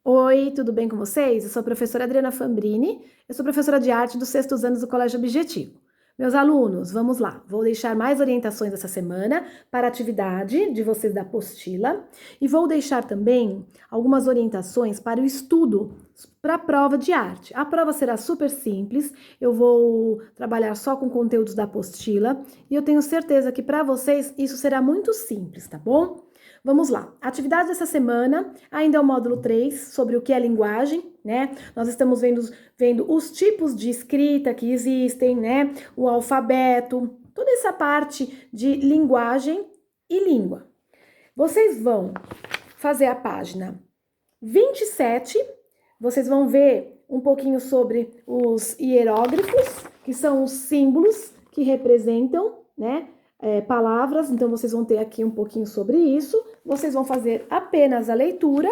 Oi, tudo bem com vocês? Eu sou a professora Adriana Fambrini, eu sou professora de arte dos sextos anos do Colégio Objetivo. Meus alunos, vamos lá. Vou deixar mais orientações essa semana para a atividade de vocês da apostila e vou deixar também algumas orientações para o estudo para a prova de arte. A prova será super simples, eu vou trabalhar só com conteúdos da apostila e eu tenho certeza que para vocês isso será muito simples, tá bom? Vamos lá. A atividade dessa semana ainda é o módulo 3, sobre o que é linguagem, né? Nós estamos vendo os tipos de escrita que existem, né? O alfabeto, toda essa parte de linguagem e língua. Vocês vão fazer a página 27, vocês vão ver um pouquinho sobre os hieróglifos, que são os símbolos que representam, né? Palavras, então vocês vão ter aqui um pouquinho sobre isso. Vocês vão fazer apenas a leitura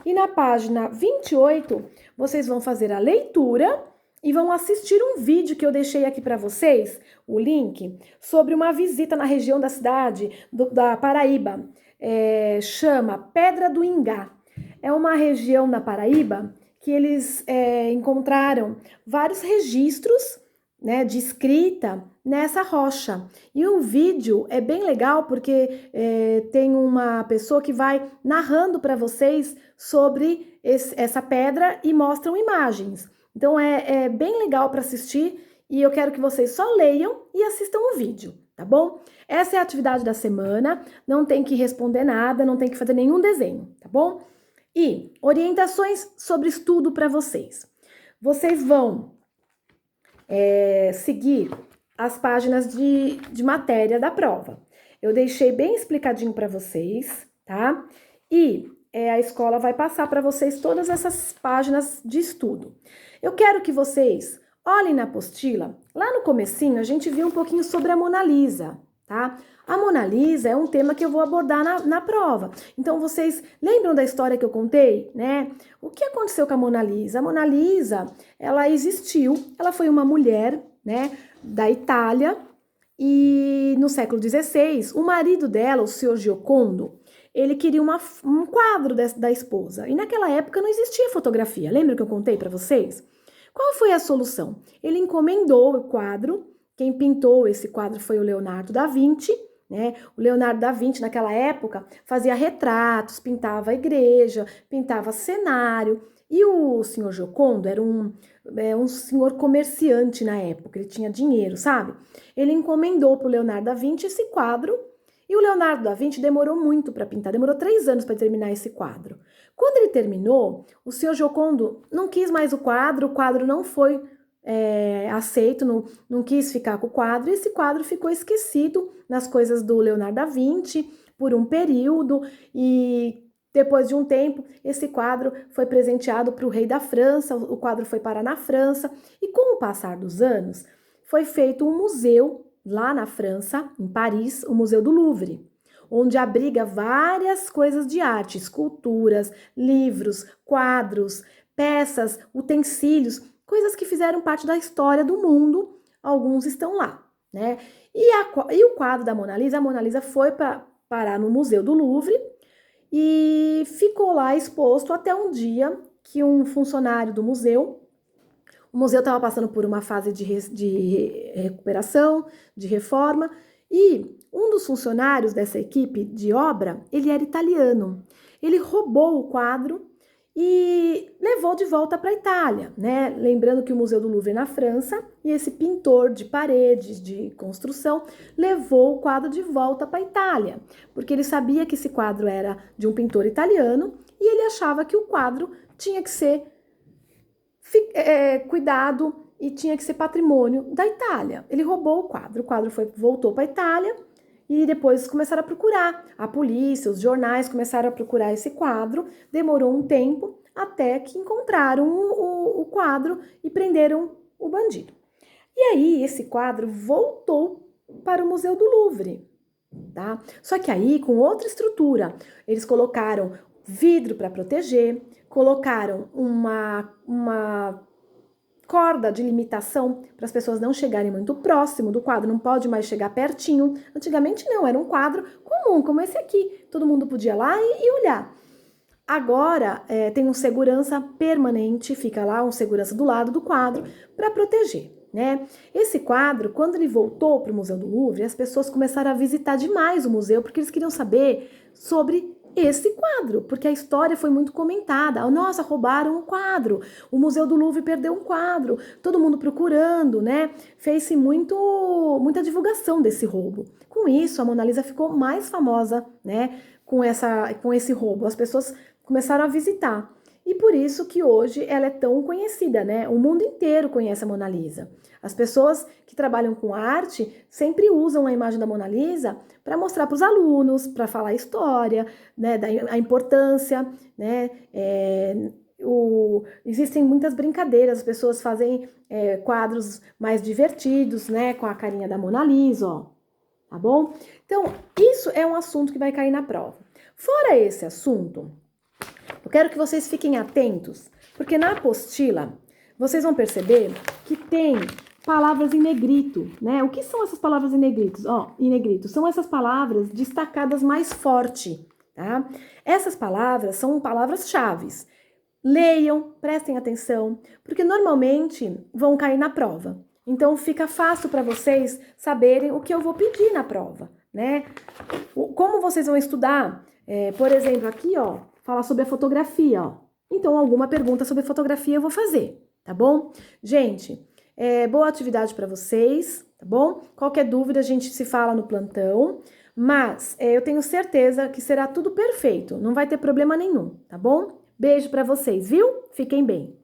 e na página 28 vocês vão fazer a leitura e vão assistir um vídeo que eu deixei aqui para vocês, o link, sobre uma visita na região da cidade da Paraíba. Chama Pedra do Ingá. É uma região na Paraíba que eles encontraram vários registros, né, de escrita nessa rocha. E o vídeo é bem legal porque tem uma pessoa que vai narrando para vocês sobre essa pedra e mostram imagens. Então é bem legal para assistir e eu quero que vocês só leiam e assistam o vídeo, tá bom? Essa é a atividade da semana, não tem que responder nada, não tem que fazer nenhum desenho, tá bom? E orientações sobre estudo para vocês. Vocês vão seguir as páginas de matéria da prova. Eu deixei bem explicadinho para vocês, tá? E a escola vai passar para vocês todas essas páginas de estudo. Eu quero que vocês olhem na apostila. Lá no comecinho, a gente viu um pouquinho sobre a Mona Lisa, tá? A Mona Lisa é um tema que eu vou abordar na prova. Então, vocês lembram da história que eu contei, né? O que aconteceu com a Mona Lisa? A Mona Lisa, ela existiu, ela foi uma mulher, né, da Itália, e no século XVI, o marido dela, o senhor Giocondo, ele queria um quadro da esposa. E naquela época não existia fotografia. Lembra que eu contei para vocês? Qual foi a solução? Ele encomendou o quadro. Quem pintou esse quadro foi o Leonardo da Vinci, né? O Leonardo da Vinci, naquela época, fazia retratos, pintava a igreja, pintava cenário. E o senhor Giocondo era um senhor comerciante na época, ele tinha dinheiro, sabe? Ele encomendou para o Leonardo da Vinci esse quadro e o Leonardo da Vinci demorou muito para pintar, demorou 3 anos para terminar esse quadro. Quando ele terminou, o senhor Giocondo não quis mais o quadro não foi aceito, não quis ficar com o quadro, e esse quadro ficou esquecido nas coisas do Leonardo da Vinci por um período, e depois de um tempo, esse quadro foi presenteado para o rei da França, o quadro foi parar na França, e com o passar dos anos, foi feito um museu lá na França, em Paris, o Museu do Louvre, onde abriga várias coisas de arte, esculturas, livros, quadros, peças, utensílios, coisas que fizeram parte da história do mundo, alguns estão lá, né? E o quadro da Mona Lisa, a Mona Lisa foi parar no Museu do Louvre e ficou lá exposto até um dia que um funcionário do museu, o museu estava passando por uma fase de recuperação, de reforma, e um dos funcionários dessa equipe de obra, ele era italiano. Ele roubou o quadro e levou de volta para a Itália, né? Lembrando que o Museu do Louvre é na França e esse pintor de paredes, de construção, levou o quadro de volta para a Itália, porque ele sabia que esse quadro era de um pintor italiano e ele achava que o quadro tinha que ser cuidado e tinha que ser patrimônio da Itália. Ele roubou o quadro voltou para a Itália e depois começaram a procurar. A polícia, os jornais começaram a procurar esse quadro. Demorou um tempo até que encontraram o quadro e prenderam o bandido. E aí esse quadro voltou para o Museu do Louvre, tá? Só que aí com outra estrutura. Eles colocaram vidro para proteger, colocaram uma corda de limitação para as pessoas não chegarem muito próximo do quadro, não pode mais chegar pertinho. Antigamente não, era um quadro comum, como esse aqui. Todo mundo podia ir lá e olhar. Agora tem um segurança permanente, fica lá um segurança do lado do quadro para proteger, né? Esse quadro, quando ele voltou para o Museu do Louvre, as pessoas começaram a visitar demais o museu porque eles queriam saber sobre esse quadro, porque a história foi muito comentada. Nossa, roubaram um quadro, o Museu do Louvre perdeu um quadro, todo mundo procurando, né? Fez-se muita divulgação desse roubo. Com isso, a Mona Lisa ficou mais famosa, né? Com esse roubo. As pessoas começaram a visitar. E por isso que hoje ela é tão conhecida, né? O mundo inteiro conhece a Mona Lisa. As pessoas que trabalham com arte sempre usam a imagem da Mona Lisa para mostrar para os alunos, para falar a história, né? A importância, né? Existem muitas brincadeiras, as pessoas fazem quadros mais divertidos, né? Com a carinha da Mona Lisa, ó. Tá bom? Então, isso é um assunto que vai cair na prova. Fora esse assunto, eu quero que vocês fiquem atentos, porque na apostila vocês vão perceber que tem palavras em negrito, né? O que são essas palavras em negrito? Em negrito são essas palavras destacadas mais forte, tá? Essas palavras são palavras-chave. Leiam, prestem atenção, porque normalmente vão cair na prova. Então fica fácil para vocês saberem o que eu vou pedir na prova, né? Como vocês vão estudar, por exemplo, aqui, ó, falar sobre a fotografia, ó. Então, alguma pergunta sobre fotografia eu vou fazer, tá bom? Gente, boa atividade para vocês, tá bom? Qualquer dúvida a gente se fala no plantão, mas eu tenho certeza que será tudo perfeito, não vai ter problema nenhum, tá bom? Beijo para vocês, viu? Fiquem bem.